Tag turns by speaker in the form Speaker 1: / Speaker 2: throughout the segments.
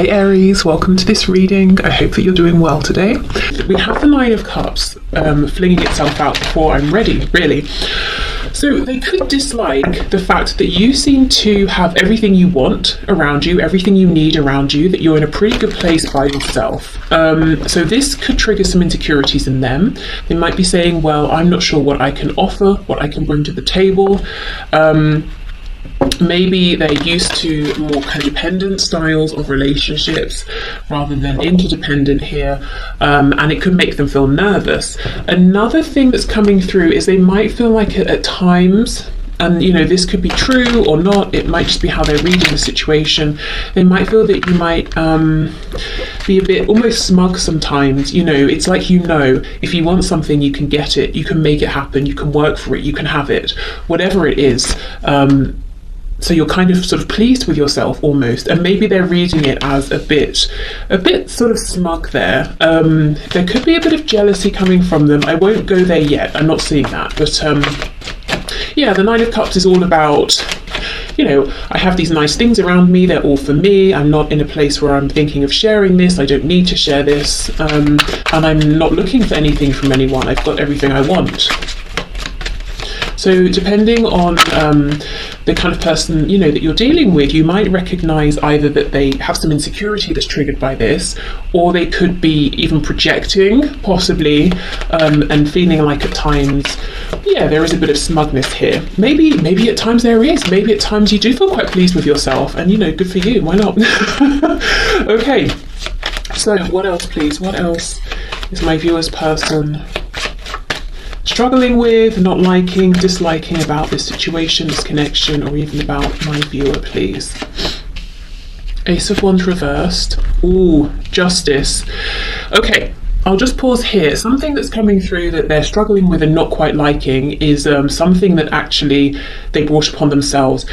Speaker 1: Hey Aries, welcome to this reading. I hope that you're doing well today. We have the Nine of Cups flinging itself out before I'm ready, really. So they could dislike the fact that you seem to have everything you want around you, everything you need around you, that you're in a pretty good place by yourself. So this could trigger some insecurities in them. They might be saying, well, I'm not sure what I can offer, what I can bring to the table. Maybe they're used to more codependent styles of relationships rather than interdependent here, and it could make them feel nervous. Another thing that's coming through is they might feel like at times, and this could be true or not, it might just be how they're reading the situation, they might feel that you might be a bit almost smug sometimes. It's like, if you want something, you can get it, you can make it happen, you can work for it, you can have it, whatever it is. So you're kind of sort of pleased with yourself almost, and maybe they're reading it as a bit sort of smug there. There could be a bit of jealousy coming from them. I won't go there yet, I'm not seeing that, but yeah, the Nine of Cups is all about, I have these nice things around me, they're all for me, I'm not in a place where I'm thinking of sharing this, I don't need to share this, and I'm not looking for anything from anyone, I've got everything I want. So depending on the kind of person, that you're dealing with, you might recognize either that they have some insecurity that's triggered by this, or they could be even projecting, possibly, and feeling like at times, yeah, there is a bit of smugness here. Maybe at times there is. Maybe at times you do feel quite pleased with yourself, and good for you, why not? Okay, so what else, please? What else is my viewer's person struggling with, not liking, disliking about this situation, this connection, or even about my viewer, please? Ace of Wands reversed. Ooh, Justice. Okay, I'll just pause here. Something that's coming through that they're struggling with and not quite liking is something that actually they brought upon themselves.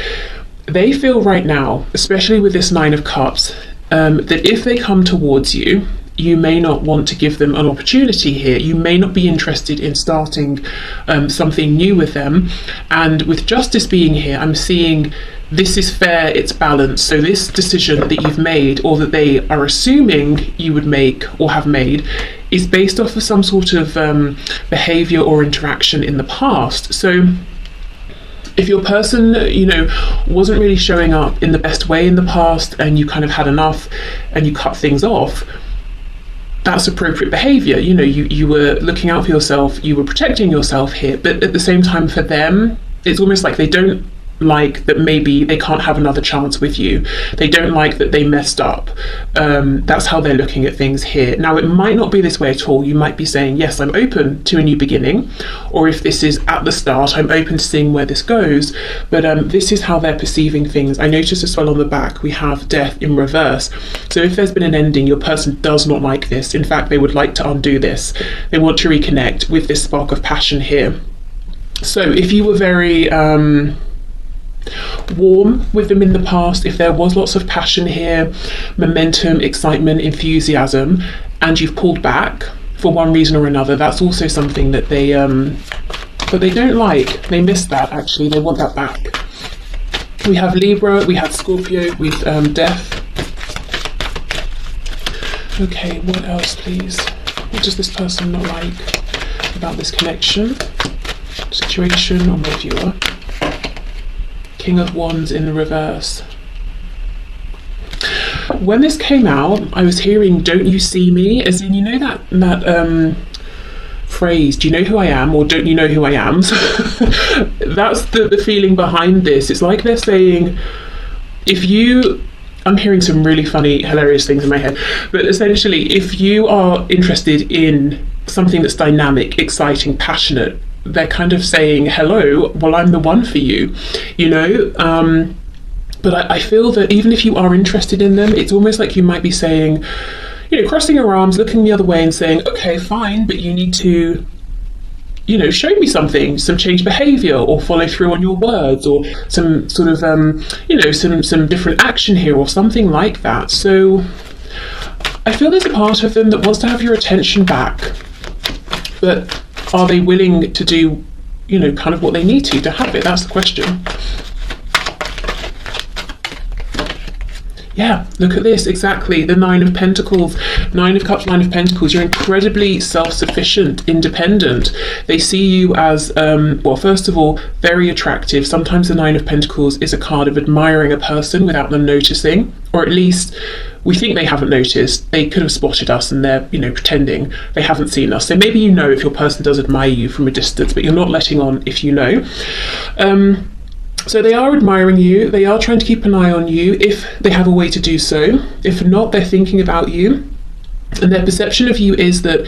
Speaker 1: They feel right now, especially with this Nine of Cups, that if they come towards you, you may not want to give them an opportunity here. You may not be interested in starting something new with them. And with Justice being here, I'm seeing this is fair, it's balanced. So this decision that you've made, or that they are assuming you would make or have made, is based off of some sort of behavior or interaction in the past. So if your person, wasn't really showing up in the best way in the past, and you kind of had enough and you cut things off, that's appropriate behavior. You were looking out for yourself, you were protecting yourself here, but at the same time for them, it's almost like they don't like that maybe they can't have another chance with you. They don't like that they messed up. That's how they're looking at things here. Now, it might not be this way at all. You might be saying, yes, I'm open to a new beginning, or if this is at the start, I'm open to seeing where this goes, but this is how they're perceiving things. I noticed as well on the back, we have Death in reverse. So if there's been an ending, your person does not like this. In fact, they would like to undo this. They want to reconnect with this spark of passion here. So if you were very warm with them in the past, if there was lots of passion here, momentum, excitement, enthusiasm, and you've pulled back for one reason or another, that's also something that they don't like. They miss that, actually. They want that back. We have Libra, we have Scorpio with Death. Okay, what else, please? What does this person not like about this connection, situation, or my viewer? King of Wands in the reverse. When this came out, I was hearing "don't you see me," as in, that phrase, do you know who I am, or don't you know who I am? That's the feeling behind this. It's like they're saying, I'm hearing some really funny, hilarious things in my head, but essentially, if you are interested in something that's dynamic, exciting, passionate, they're kind of saying, hello, well, I'm the one for you, but I feel that even if you are interested in them, it's almost like you might be saying, crossing your arms, looking the other way and saying, okay, fine, but you need to, show me something, some changed behavior, or follow through on your words, or some sort of, some different action here, or something like that. So I feel there's a part of them that wants to have your attention back, but are they willing to do, kind of what they need to have it? That's the question. Yeah, look at this, exactly. The Nine of Pentacles, Nine of Cups, Nine of Pentacles. You're incredibly self-sufficient, independent. They see you as, well, first of all, very attractive. Sometimes the Nine of Pentacles is a card of admiring a person without them noticing, or at least we think they haven't noticed. They could have spotted us and they're, pretending they haven't seen us. So maybe you know if your person does admire you from a distance, but you're not letting on if you know. So they are admiring you, they are trying to keep an eye on you if they have a way to do so. If not, they're thinking about you. And their perception of you is that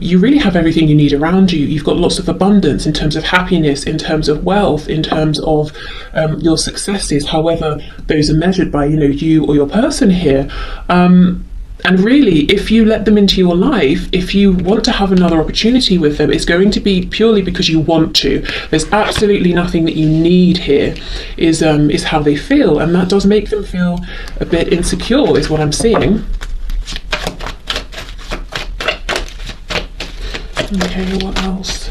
Speaker 1: you really have everything you need around you. You've got lots of abundance in terms of happiness, in terms of wealth, in terms of your successes, however those are measured by, you or your person here. And really, if you let them into your life, if you want to have another opportunity with them, it's going to be purely because you want to. There's absolutely nothing that you need here, is how they feel. And that does make them feel a bit insecure, is what I'm seeing. Okay, what else?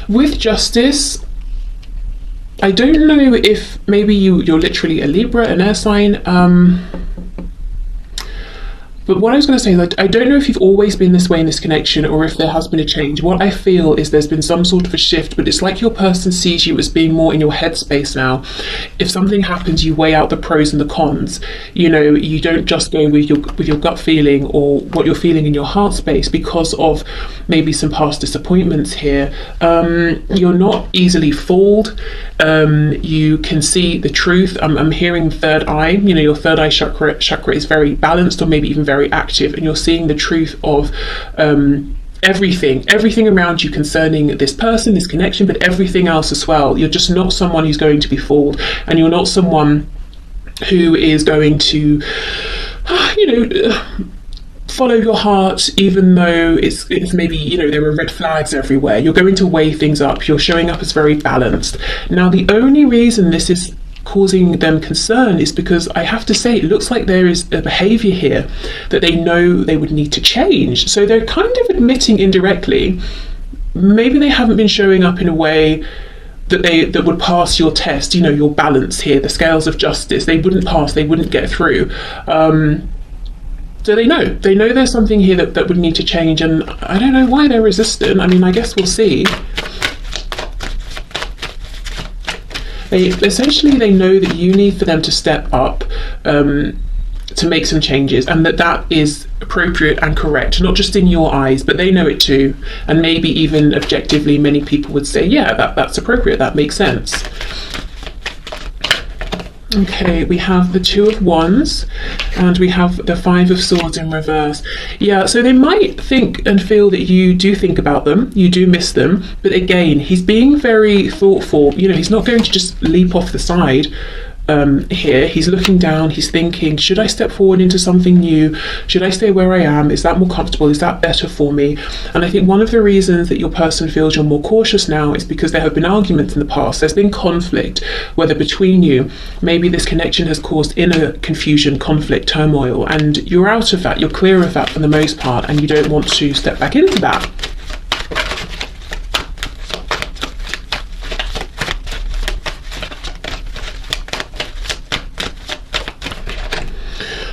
Speaker 1: With Justice, I don't know if maybe you're literally a Libra, an air sign, but what I was going to say is I don't know if you've always been this way in this connection or if there has been a change. What I feel is there's been some sort of a shift, but it's like your person sees you as being more in your headspace now. If something happens, you weigh out the pros and the cons. You don't just go with your gut feeling or what you're feeling in your heart space because of maybe some past disappointments here. You're not easily fooled. You can see the truth. I'm hearing third eye. Your third eye chakra is very balanced, or maybe even very active, and you're seeing the truth of everything around you concerning this person, this connection, but everything else as well. You're just not someone who's going to be fooled, and you're not someone who is going to follow your heart, even though it's maybe there are red flags everywhere. You're going to weigh things up. You're showing up as very balanced. Now, the only reason this is causing them concern is because I have to say it looks like there is a behavior here that they know they would need to change. So they're kind of admitting indirectly maybe they haven't been showing up in a way that would pass your test, your balance here, the scales of justice. They wouldn't pass, they wouldn't get through. So they know there's something here that would need to change, and I don't know why they're resistant. I mean, I guess we'll see. They know that you need for them to step up to make some changes, and that is appropriate and correct, not just in your eyes, but they know it too. And maybe even objectively, many people would say, yeah, that's appropriate, that makes sense. Okay, we have the Two of Wands and we have the Five of Swords in reverse. Yeah, so they might think and feel that you do think about them, you do miss them, but again, he's being very thoughtful. He's not going to just leap off the side here. He's looking down, he's thinking, should I step forward into something new? Should I stay where I am? Is that more comfortable? Is that better for me? And I think one of the reasons that your person feels you're more cautious now is because there have been arguments in the past. There's been conflict, whether between you. Maybe this connection has caused inner confusion, conflict, turmoil, and you're out of that, you're clear of that for the most part, and you don't want to step back into that.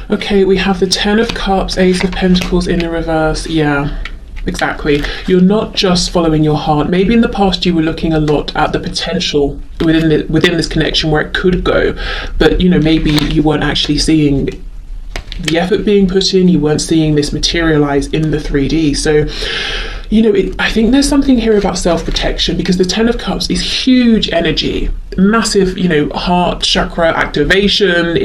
Speaker 1: Okay, we have the Ten of Cups, Ace of Pentacles in the reverse. Yeah, exactly. You're not just following your heart. Maybe in the past you were looking a lot at the potential within this connection where it could go, but maybe you weren't actually seeing the effort being put in. You weren't seeing this materialize in the 3D. So I think there's something here about self-protection, because the Ten of Cups is huge energy, massive, heart chakra activation.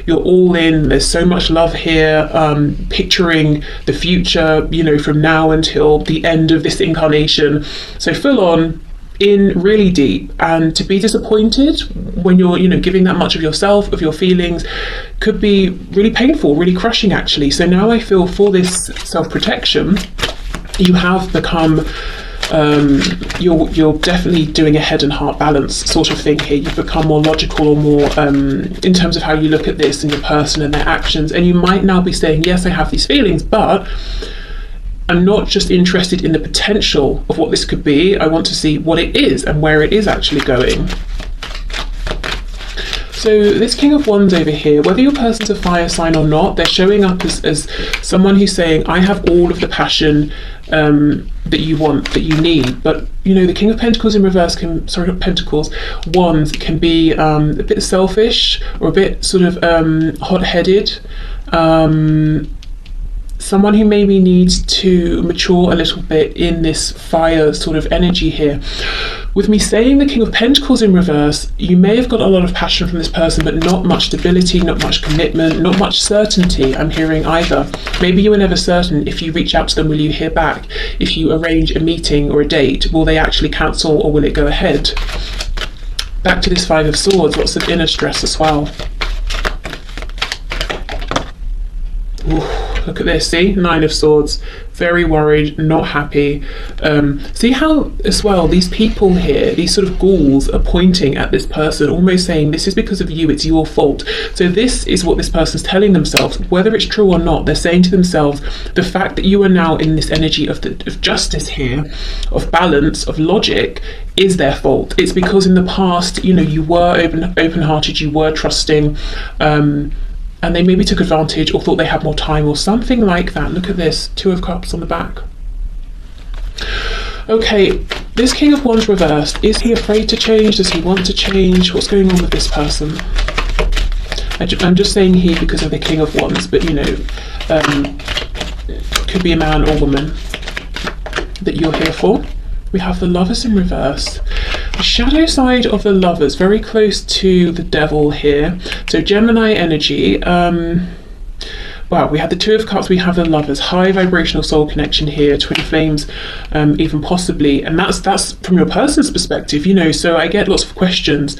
Speaker 1: You're all in. There's so much love here, picturing the future, from now until the end of this incarnation. So full on, in really deep, and to be disappointed when you're giving that much of yourself, of your feelings, could be really painful, really crushing actually. So now I feel for this self-protection, you have become you're definitely doing a head and heart balance sort of thing here. You've become more logical, or more in terms of how you look at this and your person and their actions, and you might now be saying, yes, I have these feelings, but I'm not just interested in the potential of what this could be. I want to see what it is and where it is actually going. So this King of Wands over here, whether your person's a fire sign or not, they're showing up as someone who's saying, I have all of the passion that you want, that you need. But you know, the King of Pentacles in reverse can, sorry, not Pentacles, Wands can be a bit selfish or a bit sort of hot-headed. Someone who maybe needs to mature a little bit in this fire sort of energy here. With me saying the King of Pentacles in reverse, you may have got a lot of passion from this person, but not much stability, not much commitment, not much certainty I'm hearing either. Maybe you were never certain if you reach out to them, will you hear back? If you arrange a meeting or a date, will they actually cancel or will it go ahead? Back to this Five of Swords, lots of inner stress as well. Ooh. Look at this, see? Nine of Swords, very worried, not happy. See how, as well, these people here, these sort of ghouls are pointing at this person, almost saying, this is because of you, it's your fault. So this is what this person's telling themselves, whether it's true or not. They're saying to themselves, the fact that you are now in this energy of justice here, of balance, of logic, is their fault. It's because in the past, you know, you were open-hearted, you were trusting, and they maybe took advantage or thought they had more time or something like that. Look at this, Two of Cups on the back. Okay, this King of Wands reversed, is he afraid to change? Does he want to change? What's going on with this person? I'm just saying he because of the King of Wands, but you know, could be a man or woman that you're here for. We have the Lovers in reverse. The shadow side of the Lovers, very close to the Devil here. So Gemini energy. Wow, we had the Two of Cups, we have the Lovers, high vibrational soul connection here, twin flames, even possibly, and that's from your person's perspective, you know. So I get lots of questions.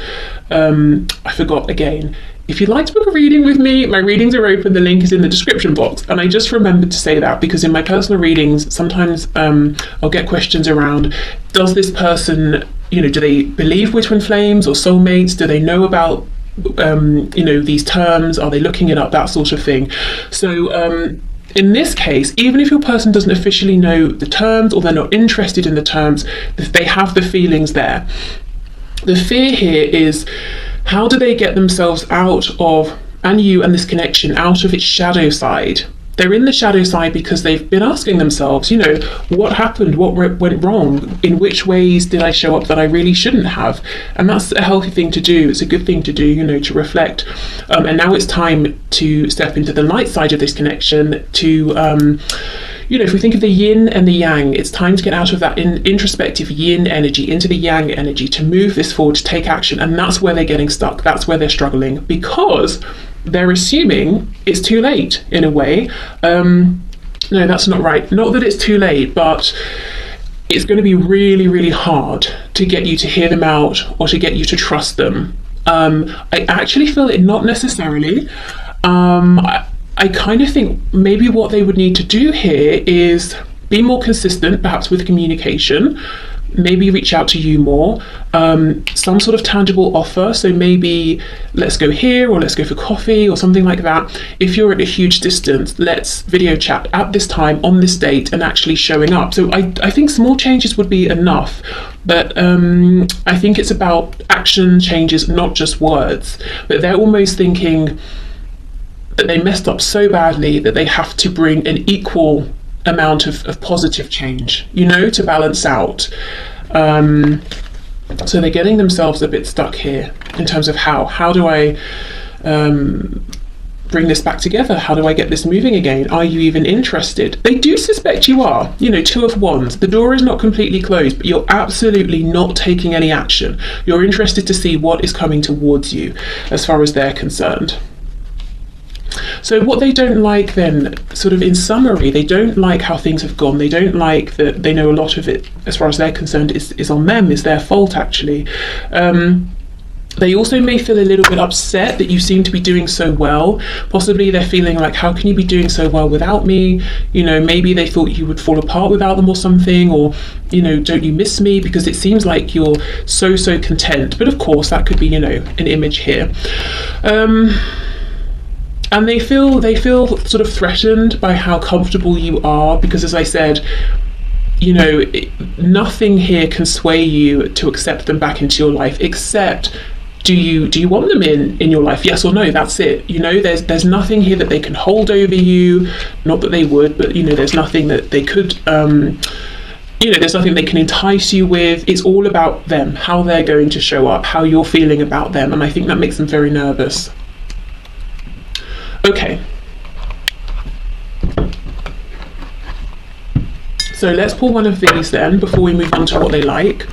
Speaker 1: I forgot again. If you'd like to book a reading with me, my readings are open, the link is in the description box. And I just remembered to say that because in my personal readings, sometimes I'll get questions around, does this person, you know, do they believe we're twin flames or soulmates? Do they know about, you know, these terms? Are they looking it up? That sort of thing. So in this case, even if your person doesn't officially know the terms or they're not interested in the terms, they have the feelings there. The fear here is, how do they get themselves out of, and you and this connection, out of its shadow side? They're in the shadow side because they've been asking themselves, you know, what happened? What went wrong? In which ways did I show up that I really shouldn't have? And that's a healthy thing to do. It's a good thing to do, you know, to reflect. And now it's time to step into the light side of this connection to, you know, if we think of the yin and the yang, it's time to get out of that introspective yin energy into the yang energy, to move this forward, to take action. And that's where they're getting stuck. That's where they're struggling, because they're assuming it's too late in a way. No, that's not right. Not that it's too late, but it's going to be really, really hard to get you to hear them out or to get you to trust them. I actually feel it not necessarily. I kind of think maybe what they would need to do here is be more consistent, perhaps with communication, maybe reach out to you more, some sort of tangible offer. So maybe let's go here, or let's go for coffee or something like that. If you're at a huge distance, let's video chat at this time on this date, and actually showing up. So I think small changes would be enough, but I think it's about action changes, not just words. But they're almost thinking that they messed up so badly that they have to bring an equal amount of positive change, you know, to balance out. So they're getting themselves a bit stuck here in terms of how do I bring this back together? How do I get this moving again? Are you even interested? They do suspect you are, you know, Two of Wands. The door is not completely closed, but you're absolutely not taking any action. You're interested to see what is coming towards you as far as they're concerned. So what they don't like then, sort of in summary, they don't like how things have gone. They don't like that they know a lot of it, as far as they're concerned, is on them, is their fault actually. They also may feel a little bit upset that you seem to be doing so well. Possibly they're feeling like, how can you be doing so well without me? You know, maybe they thought you would fall apart without them or something, or, you know, don't you miss me? Because it seems like you're so content. But of course, that could be, you know, an image here. And they feel sort of threatened by how comfortable you are, because as I said, you know, nothing here can sway you to accept them back into your life, except Do you want them in your life? Yes or no? That's it. You know, there's nothing here that they can hold over you. Not that they would, but you know, there's nothing that they could. You know, there's nothing they can entice you with. It's all about them, how they're going to show up, how you're feeling about them, and I think that makes them very nervous. Okay. So let's pull one of these then before we move on to what they like.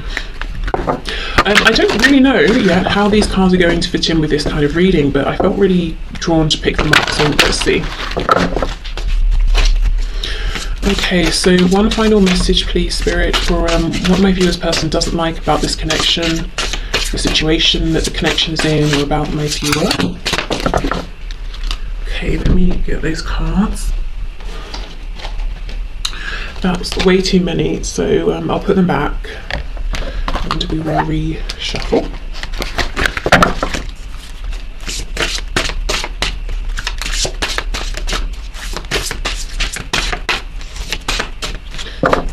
Speaker 1: I don't really know yet how these cards are going to fit in with this kind of reading, but I felt really drawn to pick them up, so let's see. Okay, so one final message, please, Spirit, for what my viewer's person doesn't like about this connection, the situation that the connection is in, or about my viewer. Okay, let me get those cards. That's way too many, so I'll put them back and we will reshuffle.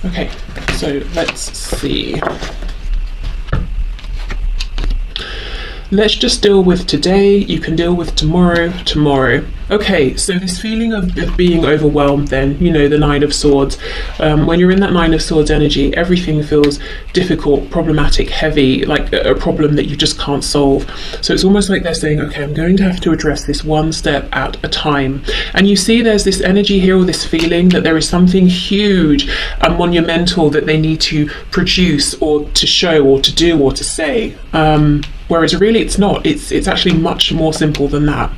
Speaker 1: Okay, so let's see. Let's just deal with today. You can deal with tomorrow. Okay, so this feeling of being overwhelmed then, you know, the Nine of Swords. When you're in that Nine of Swords energy, everything feels difficult, problematic, heavy, like a problem that you just can't solve. So it's almost like they're saying, okay, I'm going to have to address this one step at a time. And you see there's this energy here, or this feeling that there is something huge and monumental that they need to produce or to show or to do or to say. Whereas really it's not. It's actually much more simple than that.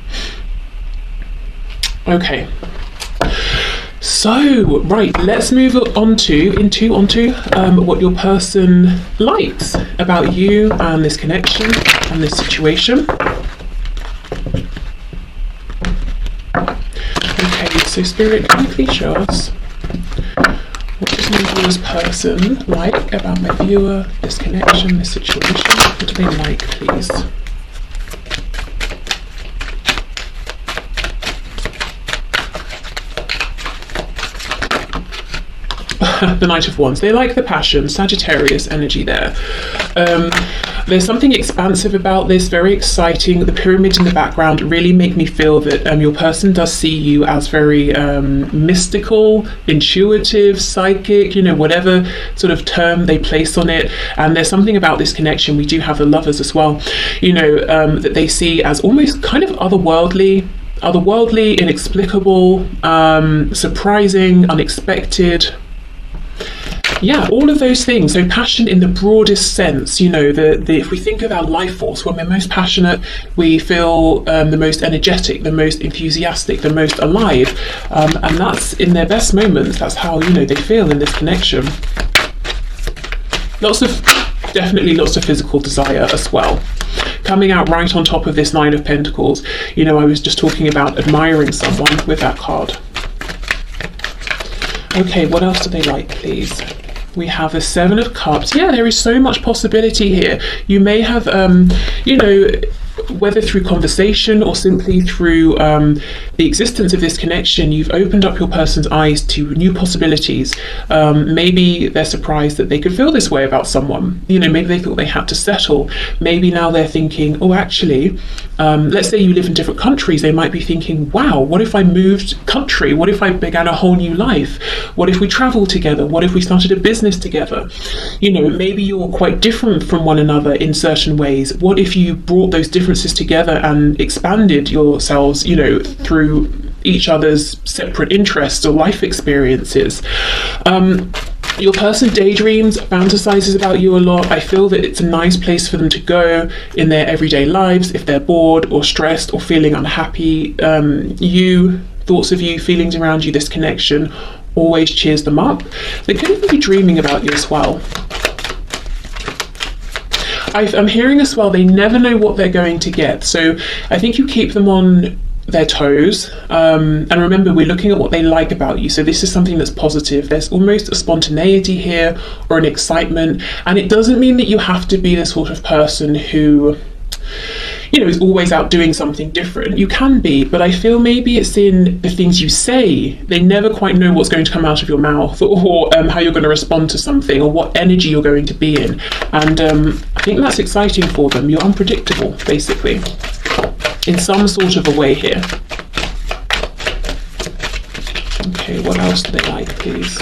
Speaker 1: Okay. So, right, let's move on to what your person likes about you and this connection and this situation. Okay, so Spirit, can you please show us what does my viewer's person like about my viewer, this connection, this situation? What do they like, please? The Knight of Wands. They like the passion, Sagittarius energy there. There's something expansive about this, very exciting. The pyramids in the background really make me feel that your person does see you as very mystical, intuitive, psychic, you know, whatever sort of term they place on it. And there's something about this connection. We do have the Lovers as well, you know, that they see as almost kind of otherworldly, inexplicable, surprising, unexpected. Yeah, all of those things. So passion in the broadest sense, you know, if we think of our life force, when we're most passionate, we feel the most energetic, the most enthusiastic, the most alive. And that's in their best moments. That's how, you know, they feel in this connection. Definitely lots of physical desire as well. Coming out right on top of this Nine of Pentacles. You know, I was just talking about admiring someone with that card. Okay, what else do they like, please? We have the Seven of Cups. Yeah, there is so much possibility here. You may have, you know, whether through conversation or simply through the existence of this connection, you've opened up your person's eyes to new possibilities. Maybe they're surprised that they could feel this way about someone. You know, maybe they thought they had to settle. Maybe now they're thinking, oh, actually, let's say you live in different countries. They might be thinking, wow, what if I moved country? What if I began a whole new life? What if we traveled together? What if we started a business together? You know, maybe you're quite different from one another in certain ways. What if you brought those differences together and expanded yourselves, you know, through each other's separate interests or life experiences? Your person daydreams, fantasizes about you a lot. I feel that it's a nice place for them to go in their everyday lives if they're bored or stressed or feeling unhappy. Thoughts of you, feelings around you, this connection always cheers them up. They could even be dreaming about you as well. I'm hearing as well, they never know what they're going to get. So I think you keep them on their toes. And remember, we're looking at what they like about you. So this is something that's positive. There's almost a spontaneity here or an excitement. And it doesn't mean that you have to be the sort of person who, is always out doing something different. You can be, but I feel maybe it's in the things you say. They never quite know what's going to come out of your mouth, or how you're going to respond to something, or what energy you're going to be in. And I think that's exciting for them. You're unpredictable, basically, in some sort of a way here. Okay, what else do they like, please?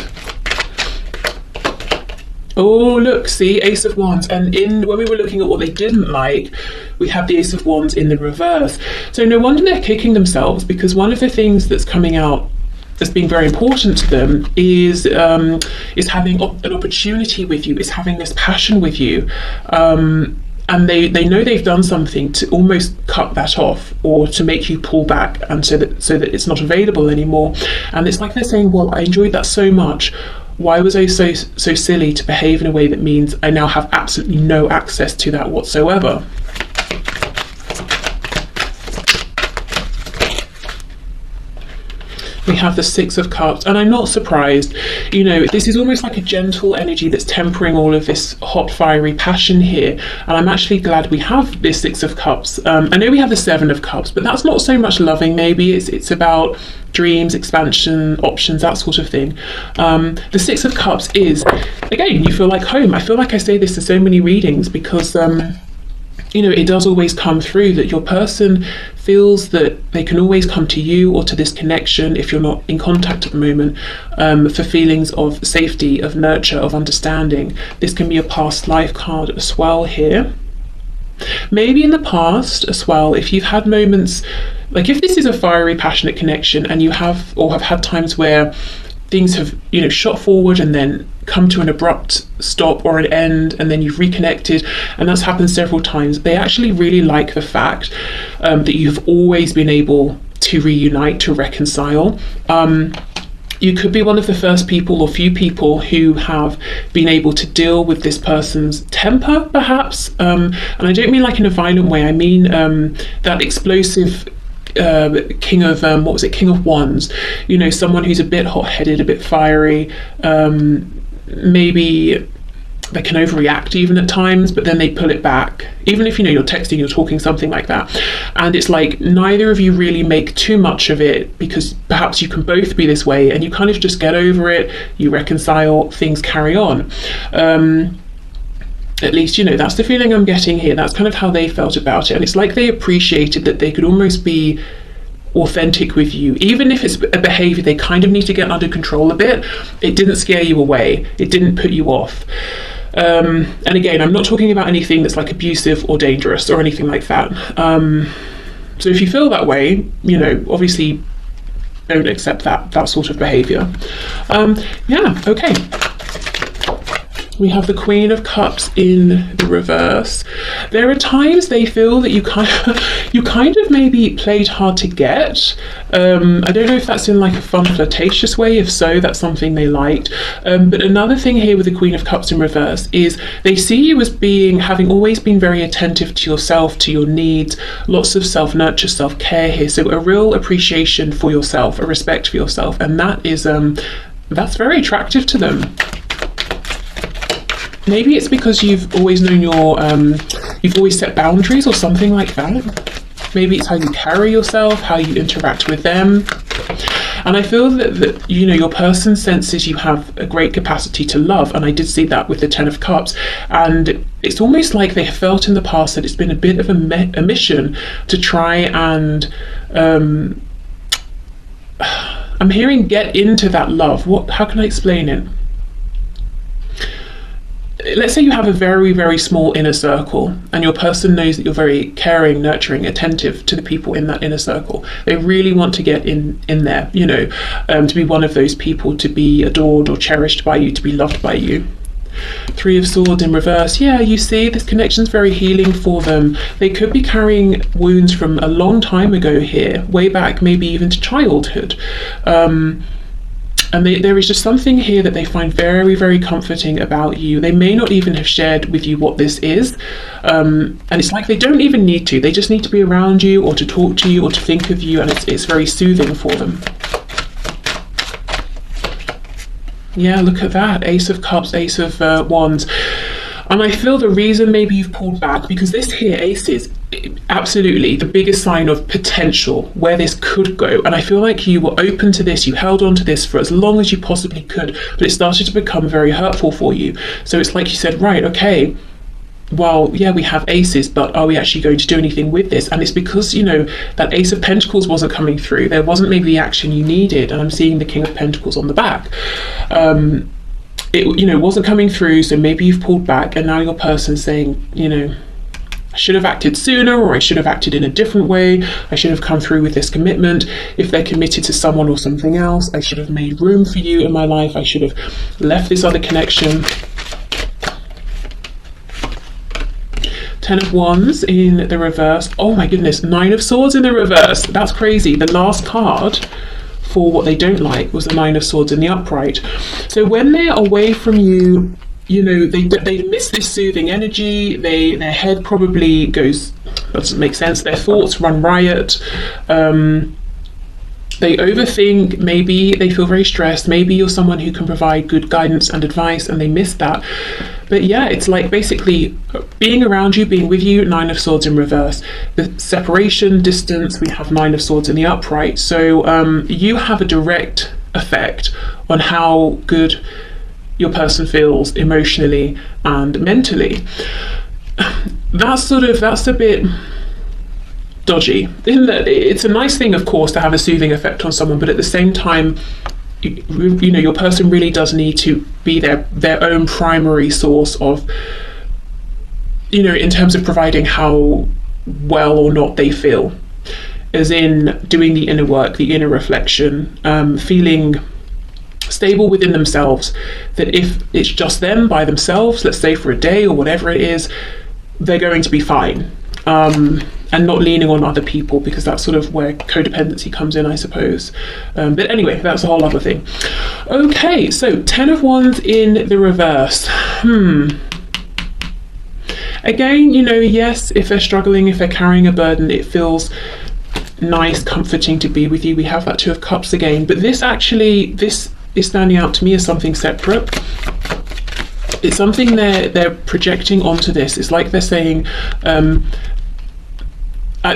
Speaker 1: Oh, look, see, Ace of Wands. And when we were looking at what they didn't like, we have the Ace of Wands in the reverse. So no wonder they're kicking themselves, because one of the things that's coming out as being very important to them is having an opportunity with you, is having this passion with you. And they know they've done something to almost cut that off, or to make you pull back, and so that it's not available anymore. And it's like they're saying, well, I enjoyed that so much. Why was I so silly to behave in a way that means I now have absolutely no access to that whatsoever? We have the Six of Cups, and I'm not surprised. This is almost like a gentle energy that's tempering all of this hot, fiery passion here. And I'm actually glad we have this Six of Cups. I know we have the Seven of Cups, but that's not so much loving. Maybe it's about dreams, expansion, options, that sort of thing. The Six of Cups is, again, you feel like home. I feel like I say this in so many readings, because it does always come through that your person feels that they can always come to you, or to this connection, if you're not in contact at the moment, for feelings of safety, of nurture, of understanding. This can be a past life card as well here. Maybe in the past as well, if you've had moments, like if this is a fiery, passionate connection, and you have had times where things have shot forward and then come to an abrupt stop or an end, and then you've reconnected, and that's happened several times. They actually really like the fact that you've always been able to reunite, to reconcile. You could be one of the first people or few people who have been able to deal with this person's temper, perhaps, and I don't mean like in a violent way. I mean that explosive King of Wands, someone who's a bit hot-headed, a bit fiery, maybe they can overreact even at times, but then they pull it back, even if you're texting, you're talking, something like that, and it's like neither of you really make too much of it, because perhaps you can both be this way, and you kind of just get over it, you reconcile, things carry on. At least, that's the feeling I'm getting here. That's kind of how they felt about it. And it's like they appreciated that they could almost be authentic with you. Even if it's a behavior they kind of need to get under control a bit, it didn't scare you away. It didn't put you off. And again, I'm not talking about anything that's like abusive or dangerous or anything like that. So if you feel that way, obviously don't accept that sort of behavior. Okay. We have the Queen of Cups in the reverse. There are times they feel that you kind of maybe played hard to get. I don't know if that's in like a fun, flirtatious way. If so, that's something they liked. But another thing here with the Queen of Cups in reverse is they see you as having always been very attentive to yourself, to your needs, lots of self-nurture, self-care here. So a real appreciation for yourself, a respect for yourself, and that is that's very attractive to them. Maybe it's because you've always known you've always set boundaries or something like that. Maybe it's how you carry yourself, how you interact with them. And I feel that your person senses you have a great capacity to love, and I did see that with the Ten of Cups. And it's almost like they have felt in the past that it's been a bit of a mission to try and I'm hearing get into that love. How can I explain it? Let's say you have a very, very small inner circle, and your person knows that you're very caring, nurturing, attentive to the people in that inner circle. They really want to get in there, to be one of those people, to be adored or cherished by you, to be loved by you. Three of Swords in reverse. Yeah, you see, this connection's very healing for them. They could be carrying wounds from a long time ago here, way back, maybe even to childhood. And there is just something here that they find very, very comforting about you. They may not even have shared with you what this is. And it's like they don't even need to. They just need to be around you, or to talk to you, or to think of you. And it's very soothing for them. Yeah, look at that. Ace of Cups, Ace of Wands. And I feel the reason maybe you've pulled back, because this here, Aces, absolutely the biggest sign of potential where this could go. And I feel like you were open to this, you held on to this for as long as you possibly could, but it started to become very hurtful for you. So it's like you said, right, okay, well, yeah, we have aces, but are we actually going to do anything with this? And it's because, you know, that Ace of Pentacles wasn't coming through. There wasn't maybe the action you needed. And I'm seeing the King of Pentacles on the back. It, you know, wasn't coming through, so maybe you've pulled back, and now your person's saying, you know, I should have acted sooner, or I should have acted in a different way. I should have come through with this commitment. If they're committed to someone or something else, I should have made room for you in my life. I should have left this other connection. Ten of Wands in the reverse. Oh my goodness, Nine of Swords in the reverse. That's crazy. The last card for what they don't like was the Nine of Swords in the upright. So when they're away from you, you know, they miss this soothing energy. Their head probably goes, doesn't make sense. Their thoughts run riot. They overthink. Maybe they feel very stressed. Maybe you're someone who can provide good guidance and advice, and they miss that. But yeah, it's like basically being around you, being with you, Nine of Swords in reverse. The separation, distance, we have Nine of Swords in the upright. So you have a direct effect on how good your person feels emotionally and mentally. That's a bit dodgy. It's a nice thing, of course, to have a soothing effect on someone, but at the same time, you know, your person really does need to be their own primary source of, you know, in terms of providing how well or not they feel, as in doing the inner work, the inner reflection, feeling stable within themselves, that if it's just them by themselves, let's say for a day or whatever it is, they're going to be fine. And not leaning on other people, because that's sort of where codependency comes in, I suppose. But anyway, that's a whole other thing. Okay, so Ten of Wands in the reverse. Again, you know, yes, if they're struggling, if they're carrying a burden, it feels nice, comforting to be with you. We have that Two of Cups again, but this is standing out to me as something separate. It's something they're projecting onto this. It's like they're saying,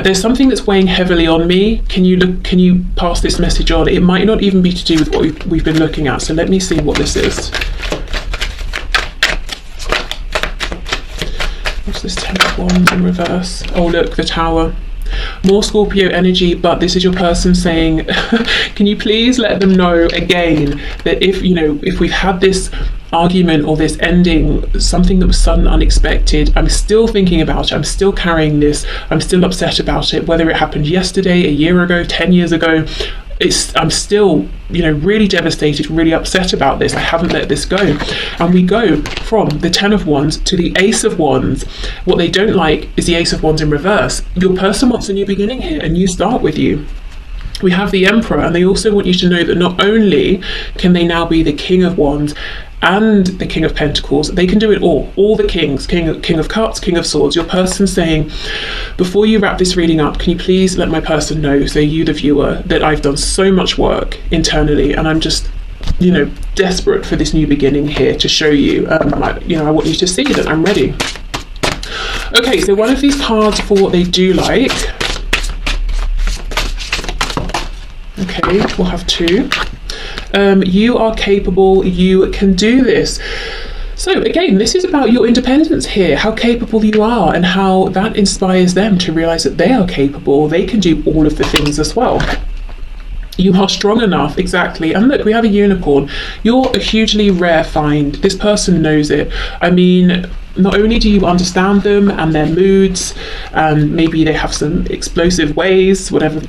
Speaker 1: there's something that's weighing heavily on me. Can you pass this message on? It might not even be to do with what we've been looking at. So let me see what this is. What's this Ten of Wands in reverse? Oh look, the Tower. More Scorpio energy, but this is your person saying, can you please let them know again that if we've had this argument or this ending, something that was sudden, unexpected, I'm still thinking about it, I'm still carrying this, I'm still upset about it, whether it happened yesterday, a year ago, 10 years ago, I'm still, really devastated, really upset about this. I haven't let this go. And we go from the Ten of Wands to the Ace of Wands. What they don't like is the Ace of Wands in reverse. Your person wants a new beginning here, a new start with you. We have the Emperor, and they also want you to know that not only can they now be the King of Wands and the King of Pentacles, they can do it all the kings, King of Cups, King of Swords. Your person saying, before you wrap this reading up, can you please let my person know, so you the viewer, that I've done so much work internally, and I'm just desperate for this new beginning here to show you, I want you to see that I'm ready. Okay, so one of these cards for what they do like. Okay, we'll have two. You are capable, you can do this. So again, this is about your independence here, how capable you are, and how that inspires them to realize that they are capable, they can do all of the things as well. You are strong enough, exactly. And look, we have a unicorn. You're a hugely rare find. This person knows it. I mean, not only do you understand them and their moods, and maybe they have some explosive ways, whatever,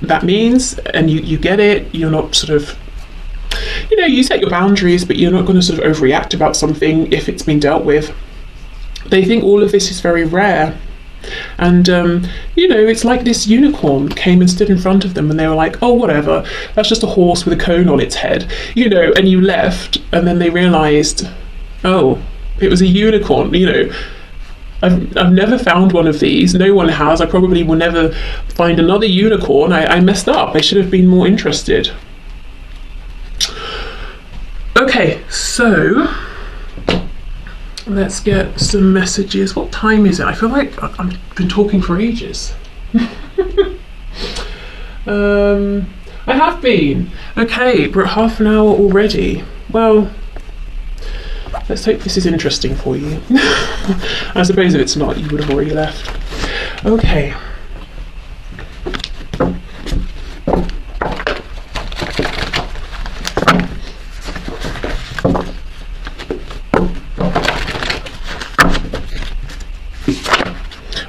Speaker 1: that means, and you get it. You're not sort of, you set your boundaries, but you're not going to sort of overreact about something if it's been dealt with. They think all of this is very rare. And, it's like this unicorn came and stood in front of them, and they were like, oh, whatever, that's just a horse with a cone on its head, and you left, and then they realized, oh, it was a unicorn, I've never found one of these. No one has. I probably will never find another unicorn. I messed up. I should have been more interested. Okay, so Let's get some messages. What time is it? I feel like I've been talking for ages. I have been. Okay, we're at half an hour already. Well, let's hope this is interesting for you. I suppose if it's not, you would have already left. Okay.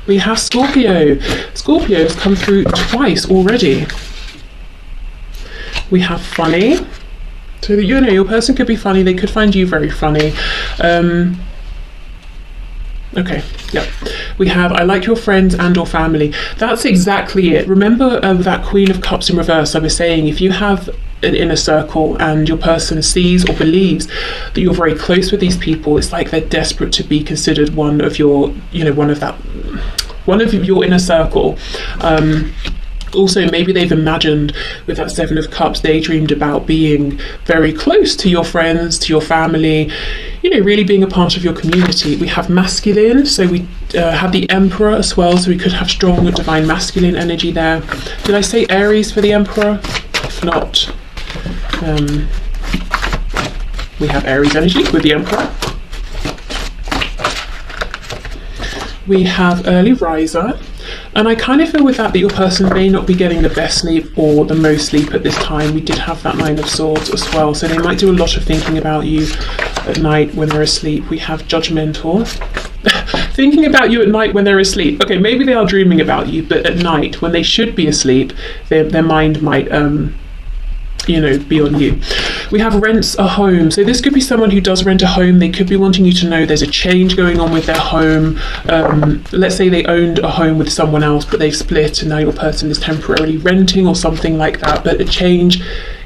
Speaker 1: We have Scorpio. Scorpio has come through twice already. We have funny. So, you know, your person could be funny. They could find you very funny. Okay, yep. We have, I like your friends and or family. That's exactly it. Remember that Queen of Cups in reverse I was saying, if you have an inner circle and your person sees or believes that you're very close with these people, it's like they're desperate to be considered one of your, you know, one of your inner circle. Also, maybe they've imagined with that Seven of Cups, they dreamed about being very close to your friends, to your family, you know, really being a part of your community. We have masculine, so we have the Emperor as well, so we could have strong divine masculine energy there. Did I say Aries for the Emperor? If not, we have Aries energy with the Emperor. We have early riser. And I kind of feel with that your person may not be getting the best sleep or the most sleep at this time. We did have that Nine of Swords as well, so they might do a lot of thinking about you at night when they're asleep. We have judgmental. Thinking about you at night when they're asleep. Okay, maybe they are dreaming about you, but at night when they should be asleep, their mind might you know, be on you. We have rents a home. So this could be someone who does rent a home. They could be wanting you to know there's a change going on with their home. Let's say they owned a home with someone else, but they've split and now your person is temporarily renting or something like that, but a change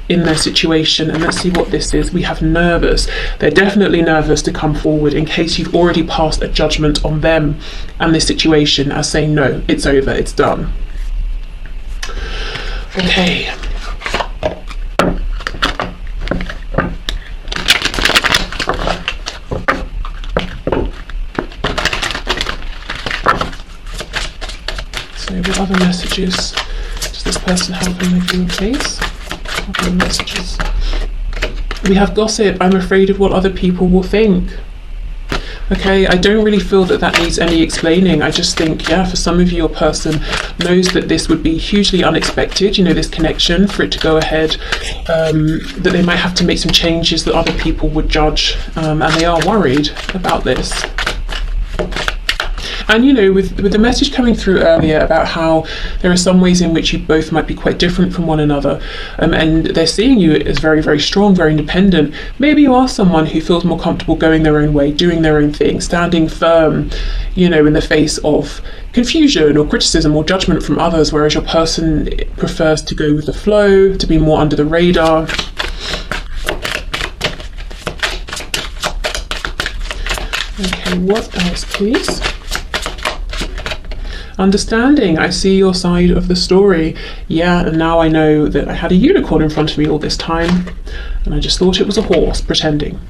Speaker 1: in their situation. And let's see what this is. We have nervous. They're definitely nervous to come forward in case you've already passed a judgment on them and this situation as saying, no, it's over, it's done. Okay. So what other messages does this person have in their view, please? Other messages. We have gossip. I'm afraid of what other people will think. Okay, I don't really feel that that needs any explaining. I just think, yeah, for some of you, your person knows that this would be hugely unexpected, you know, this connection, for it to go ahead, that they might have to make some changes that other people would judge, and they are worried about this. And, you know, with the message coming through earlier about how there are some ways in which you both might be quite different from one another, and they're seeing you as very, very strong, very independent. Maybe you are someone who feels more comfortable going their own way, doing their own thing, standing firm, you know, in the face of confusion or criticism or judgment from others, whereas your person prefers to go with the flow, to be more under the radar. Okay, what else, please? Understanding. I see your side of the story. Yeah, and now I know that I had a unicorn in front of me all this time, and I just thought it was a horse, pretending.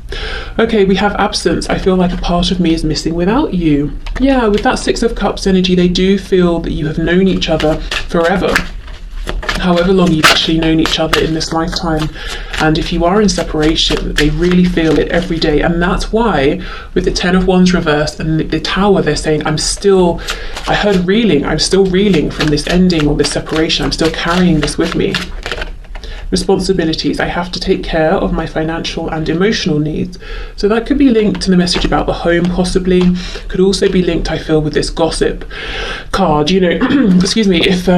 Speaker 1: Okay, we have absence. I feel like a part of me is missing without you. Yeah, with that Six of Cups energy, they do feel that you have known each other forever. However long you've actually known each other in this lifetime, and if you are in separation, they really feel it every day. And that's why with the Ten of Wands reversed and the Tower, they're saying, I heard reeling, I'm still reeling from this ending or this separation, I'm still carrying this with me. Responsibilities. I have to take care of my financial and emotional needs. So that could be linked to the message about the home, possibly. Could also be linked, I feel, with this gossip card, you know, excuse me, if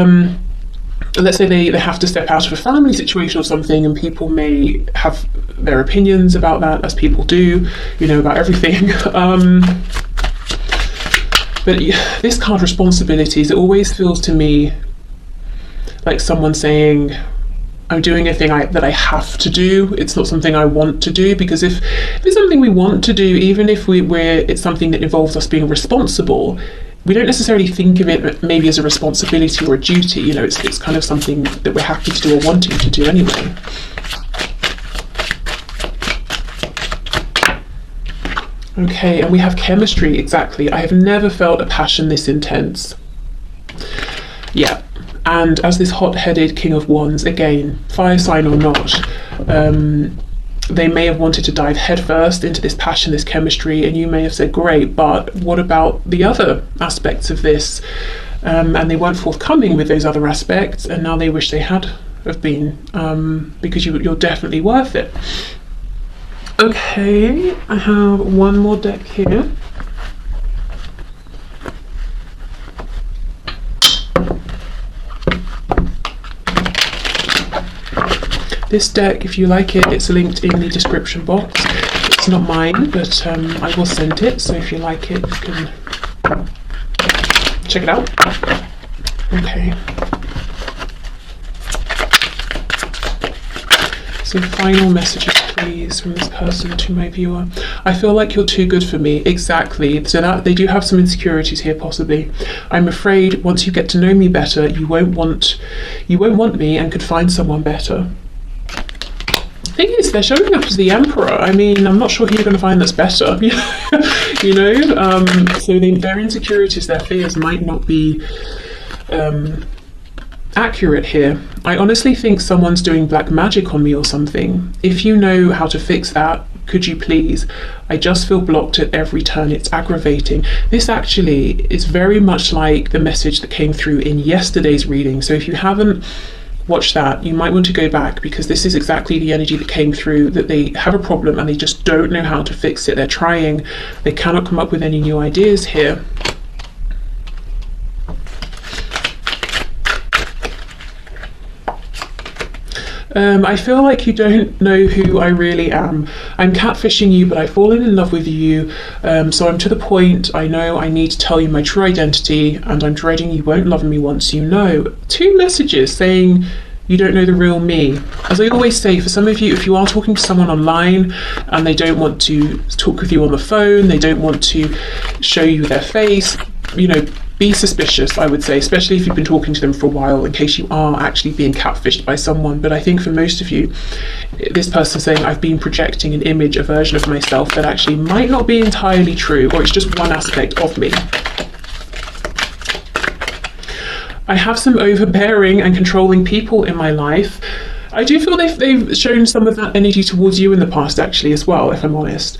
Speaker 1: let's say they have to step out of a family situation or something, and people may have their opinions about that, as people do, you know, about everything. But this card, responsibilities, it always feels to me like someone saying, I'm doing a thing that I have to do. It's not something I want to do, because if it's something we want to do, even if it's something that involves us being responsible, we don't necessarily think of it maybe as a responsibility or a duty. You know, it's kind of something that we're happy to do or wanting to do anyway. Okay, and we have chemistry, exactly. I have never felt a passion this intense. Yeah, and as this hot-headed King of Wands, again, fire sign or not, they may have wanted to dive headfirst into this passion, this chemistry, and you may have said, great, but what about the other aspects of this? And they weren't forthcoming with those other aspects, and now they wish they had have been, because you're definitely worth it. Okay, I have one more deck here. This deck, if you like it, it's linked in the description box. It's not mine, but I will send it, so if you like it, you can check it out. Okay. So final messages, please, from this person to my viewer. I feel like you're too good for me. Exactly. So that they do have some insecurities here, possibly. I'm afraid once you get to know me better, you won't want me and could find someone better. Thing is, they're showing up as the Emperor. I mean, I'm not sure who you're going to find that's better. You know, so their insecurities, their fears might not be accurate here. I honestly think someone's doing black magic on me or something. If you know how to fix that, could you please? I just feel blocked at every turn. It's aggravating. This actually is very much like the message that came through in yesterday's reading. So if you haven't watched that, you might want to go back, because this is exactly the energy that came through, that they have a problem and they just don't know how to fix it. They're trying. They cannot come up with any new ideas here. I feel like you don't know who I really am. I'm catfishing you, but I've fallen in love with you. So I'm to the point. I know I need to tell you my true identity, and I'm dreading you won't love me once you know. 2 messages saying you don't know the real me. As I always say, for some of you, if you are talking to someone online and they don't want to talk with you on the phone, they don't want to show you their face, you know, be suspicious, I would say, especially if you've been talking to them for a while, in case you are actually being catfished by someone. But I think for most of you, this person saying, I've been projecting an image, a version of myself that actually might not be entirely true, or it's just one aspect of me. I have some overbearing and controlling people in my life. I do feel they've shown some of that energy towards you in the past, actually, as well, if I'm honest.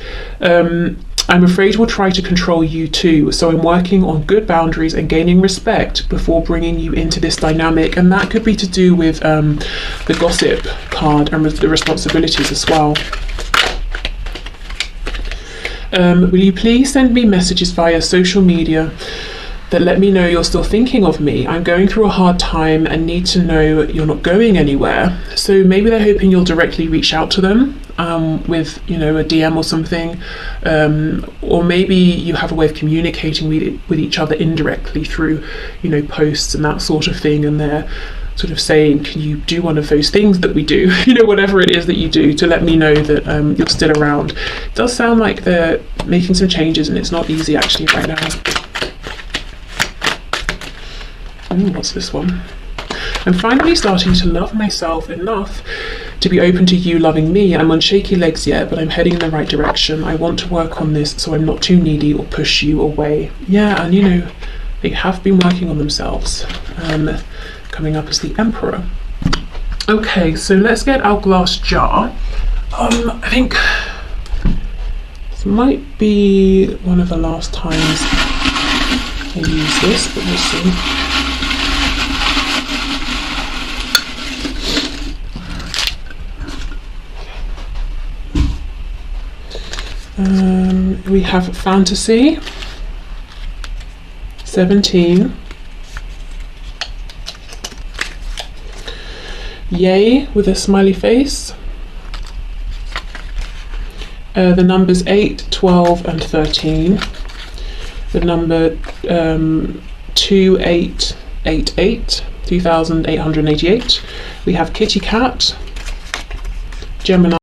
Speaker 1: I'm afraid we'll try to control you too, so I'm working on good boundaries and gaining respect before bringing you into this dynamic, and that could be to do with the gossip card and the responsibilities as well. Will you please send me messages via social media that let me know you're still thinking of me? I'm going through a hard time and need to know you're not going anywhere. So maybe they're hoping you'll directly reach out to them with, you know, a DM or something, or maybe you have a way of communicating with each other indirectly through, you know, posts and that sort of thing, and they're sort of saying, can you do one of those things that we do, you know, whatever it is that you do, to let me know that you're still around. It does sound like they're making some changes, and it's not easy actually right now. Ooh, what's this one? I'm finally starting to love myself enough to be open to you loving me. I'm on shaky legs yet, but I'm heading in the right direction. I want to work on this so I'm not too needy or push you away. Yeah, and you know, they have been working on themselves. Coming up as the Emperor. Okay, so let's get our glass jar. I think this might be one of the last times I use this, but we'll see. We have Fantasy, 17, Yay with a smiley face, the numbers 8, 12 and 13, the number 2888, 2888, we have Kitty Cat, Gemini,